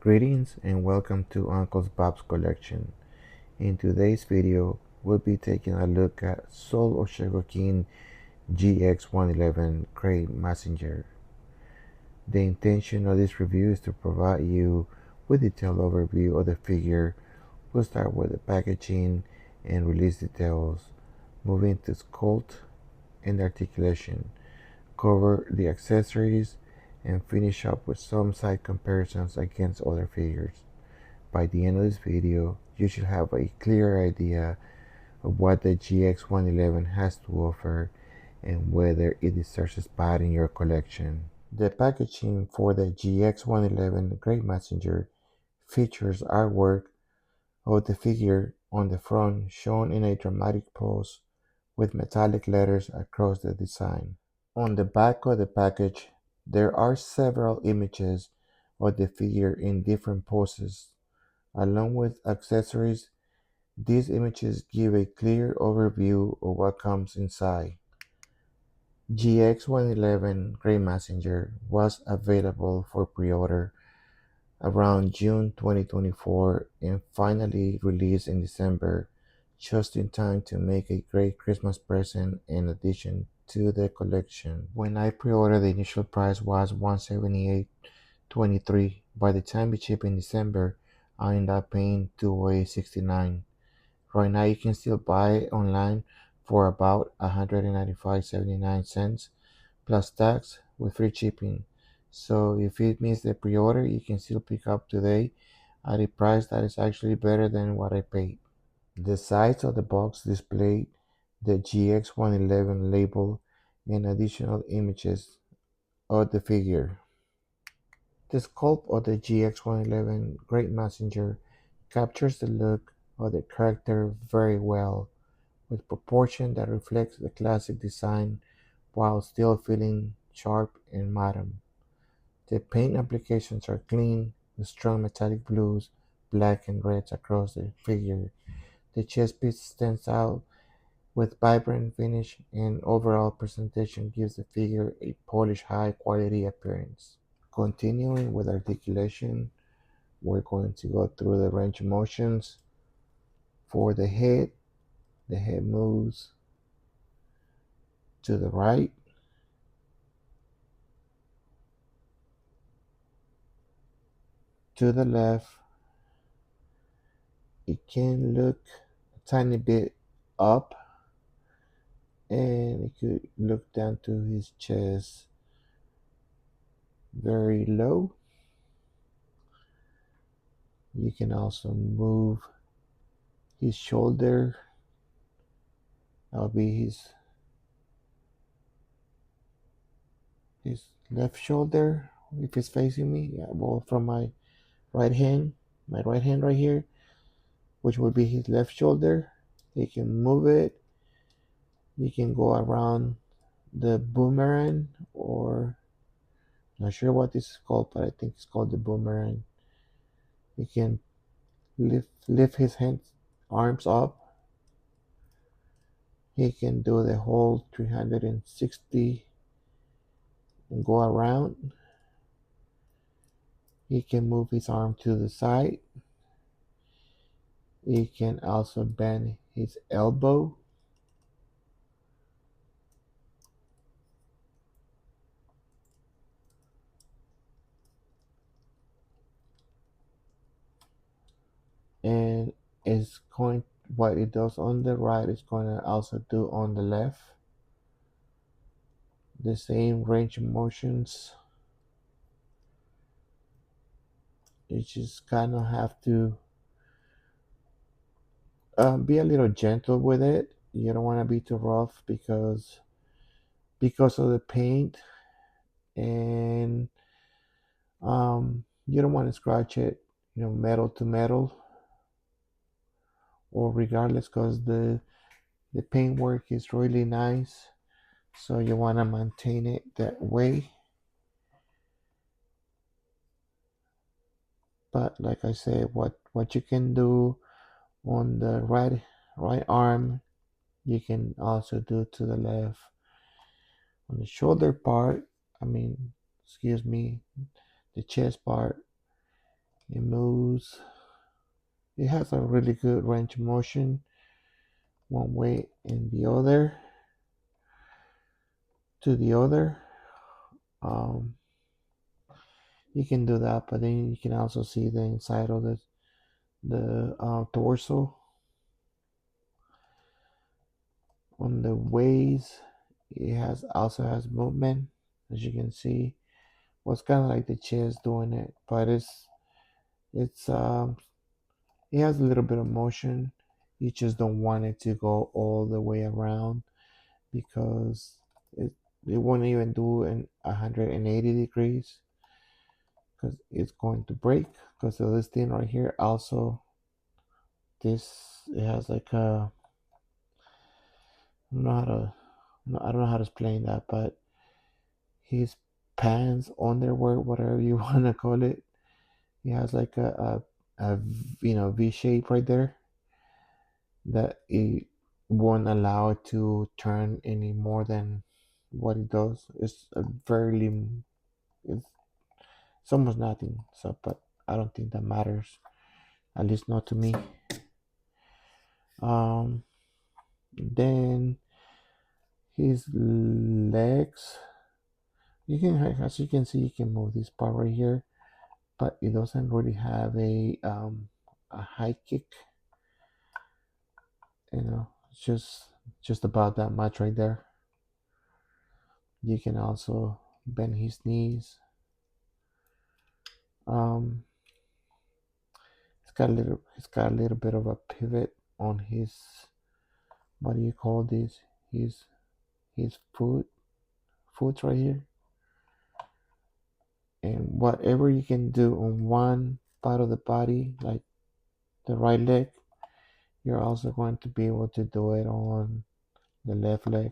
Greetings and welcome to Uncle Bob's Collection. In today's video, we'll be taking a look at Soul of chogokin GX111 Grest Mazinger. The intention of this review is to provide you with a detailed overview of the figure. We'll start with the packaging and release details, moving to sculpt and articulation, cover the accessories, and finish up with some side comparisons against other figures. By the end of this video, you should have a clear idea of what the GX111 has to offer and whether it deserves a spot in your collection. The packaging for the GX111 Grest Mazinger features artwork of the figure on the front shown in a dramatic pose with metallic letters across the design. On the back of the package, there are several images of the figure in different poses. Along with accessories, these images give a clear overview of what comes inside. GX111 Grest Mazinger was available for pre-order around June 2024 and finally released in December, just in time to make a great Christmas present in addition to the collection. When I pre-ordered, the initial price was $178.23. By the time it shipped in December, I ended up paying $268.69. Right now, you can still buy it online for about $195.79 plus tax with free shipping. So if it means the pre-order, you can still pick up today at a price that is actually better than what I paid. The sides of the box display the GX111 label and additional images of the figure. The sculpt of the GX111 Grest Mazinger captures the look of the character very well, with proportion that reflects the classic design while still feeling sharp and modern. The paint applications are clean, with strong metallic blues, black and reds across the figure. The chest piece stands out with vibrant finish, and overall presentation gives the figure a polished high quality appearance. Continuing with articulation, we're going to go through the range of motions. For the head moves to the right, to the left. It can look a tiny bit up, and it could look down to his chest very low. You can also move his shoulder. That'll be his left shoulder if it's facing me. Yeah, well, from right hand, my right hand right here, which would be his left shoulder. You can move it. You can go around the boomerang, or not sure what this is called, but I think it's called the boomerang. You can lift his hands, arms up. He can do the whole 360 and go around. He can move his arm to the side. He can also bend his elbow. And it's going, what it does on the right is going to also do on the left. The same range of motions. You just kind of have to be a little gentle with it. You don't want to be too rough because of the paint, and you don't want to scratch it, metal to metal, or regardless, because the paint work is really nice, so you want to maintain it that way. But like I said, what you can do on the right arm, you can also do to the left. On the shoulder part, excuse me, the chest part, It moves. It has a really good range of motion one way and the other to the other. Um, you can do that, but then you can also see the inside of the torso on the waist. It has also has movement, as you can see. Well, it's kind of like the chest doing it, but it's it has a little bit of motion. You just don't want it to go all the way around because it won't even do in 180 degrees because it's going to break because of this thing right here. Also, this it has like a I don't know how to I don't know how to explain that, but his pants, underwear, whatever you want to call it, he has like a V shape right there that it won't allow it to turn any more than what it does. It's a very it's, it's almost nothing. So, but I don't think that matters. At least not to me. Um, then his legs. You can, as you can see, you can move this part right here, but it doesn't really have a high kick. It's just about that much right there. You can also bend his knees. Um, it's got a little bit of a pivot on his, what do you call this? His his foot right here. And whatever you can do on one part of the body, like the right leg, you're also going to be able to do it on the left leg.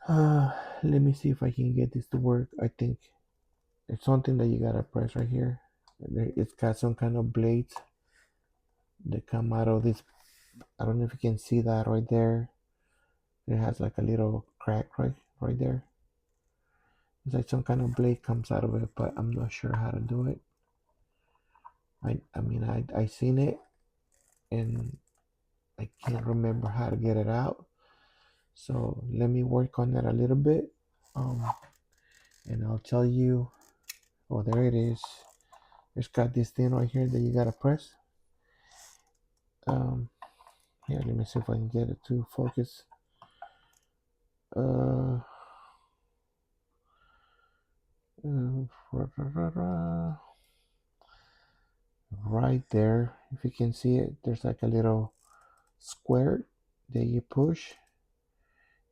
Uh, Let me see if I can get this to work. I think it's something that you gotta press right here. It's got some kind of blades that come out of this. I don't know if you can see that right there. It has like a little crack right there. It's like some kind of blade comes out of it, but I'm not sure how to do it. I seen it and I can't remember how to get it out. So let me work on that a little bit. Um, and I'll tell you. Oh, there it is. It's got this thing right here that you gotta press. Um, Here, let me see if I can get it to focus. Uh, right there, if you can see it, there's like a little square that you push,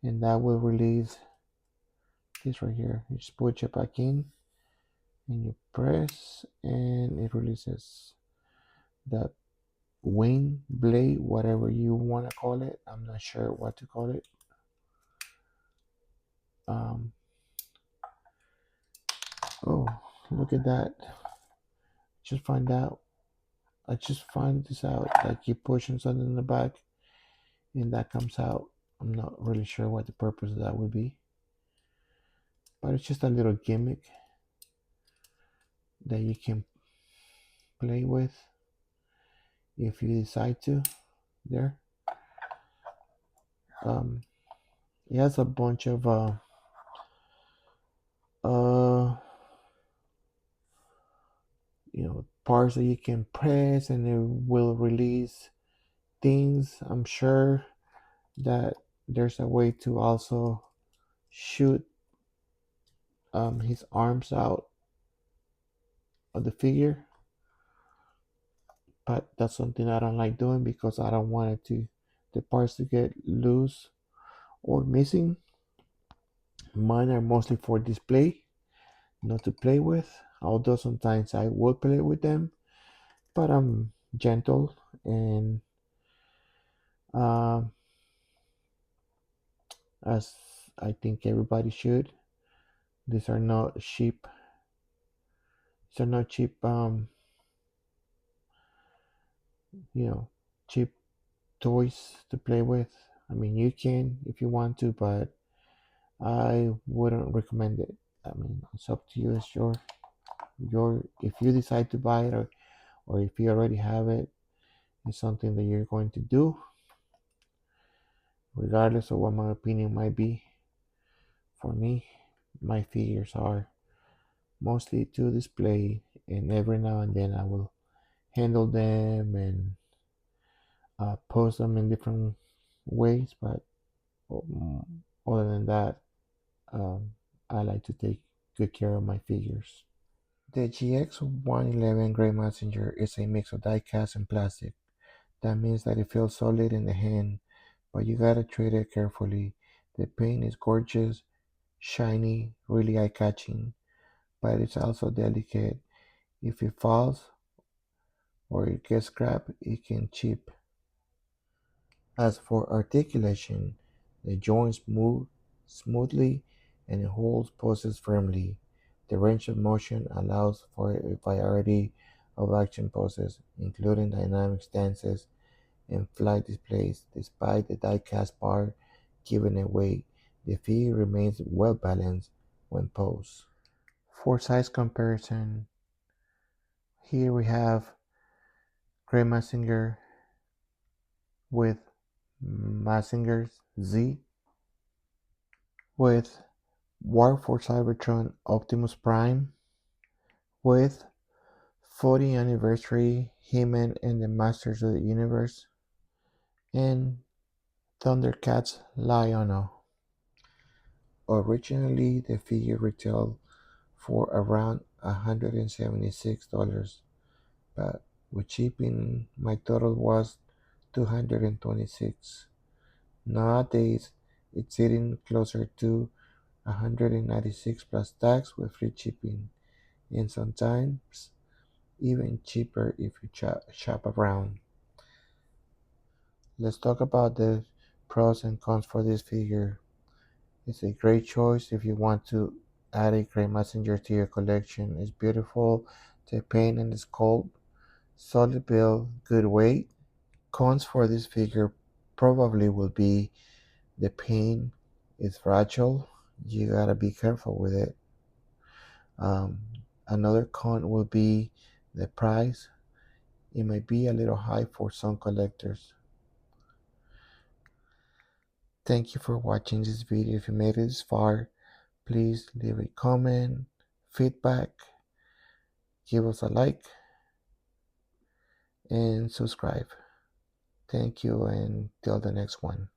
and that will release this right here. You just push it back in, and you press, and it releases the wing blade, whatever you want to call it. I'm not sure what to call it. Um, oh, look at that! Just find out. I just find this out. Like you pushing something in the back, and that comes out. I'm not really sure what the purpose of that would be, but it's just a little gimmick that you can play with if you decide to. There, um, it has a bunch of uh, parts that you can press, and it will release things. I'm sure that there's a way to also shoot his arms out of the figure, but that's something I don't like doing because I don't want it to the parts to get loose or missing. Mine are mostly for display, not to play with. Although sometimes I will play with them, but I'm gentle and um, as I think everybody should. These are not cheap. These are not cheap. You know, cheap toys to play with. I mean, you can if you want to, but I wouldn't recommend it. I mean, it's up to you. It's your if you decide to buy it, or if you already have it, it's something that you're going to do, regardless of what my opinion might be. For me, my figures are mostly to display, and every now and then I will handle them and post them in different ways. But other than that, um, I like to take good care of my figures. The GX111 Grey Messenger is a mix of die cast and plastic. That means that it feels solid in the hand, but you gotta treat it carefully. The paint is gorgeous, shiny, really eye-catching, but it's also delicate. If it falls or it gets scrapped, it can chip. As for articulation, the joints move smoothly and it holds poses firmly. The range of motion allows for a variety of action poses, including dynamic stances and flight displays. Despite the die-cast bar giving away, the figure remains well balanced when posed. For size comparison, here we have Grey Mazinger with Mazinger's Z, with War for Cybertron Optimus Prime, with 40th anniversary He-Man and the Masters of the Universe, and Thundercats Lion-O. Originally, the figure retailed for around $176, but with shipping, my total was $226. Nowadays, it's sitting closer to $196 plus tax with free shipping, and sometimes even cheaper if you shop around. Let's talk about the pros and cons for this figure. It's a great choice if you want to add a Grey Messenger to your collection. It's beautiful, the paint and the sculpt, solid build, good weight. Cons for this figure probably will be the paint is fragile. You gotta be careful with it. Um, Another con will be the price. It might be a little high for some collectors. Thank you for watching this video. If you made it this far, please leave a comment, feedback, give us a like, and subscribe. Thank you, and till the next one.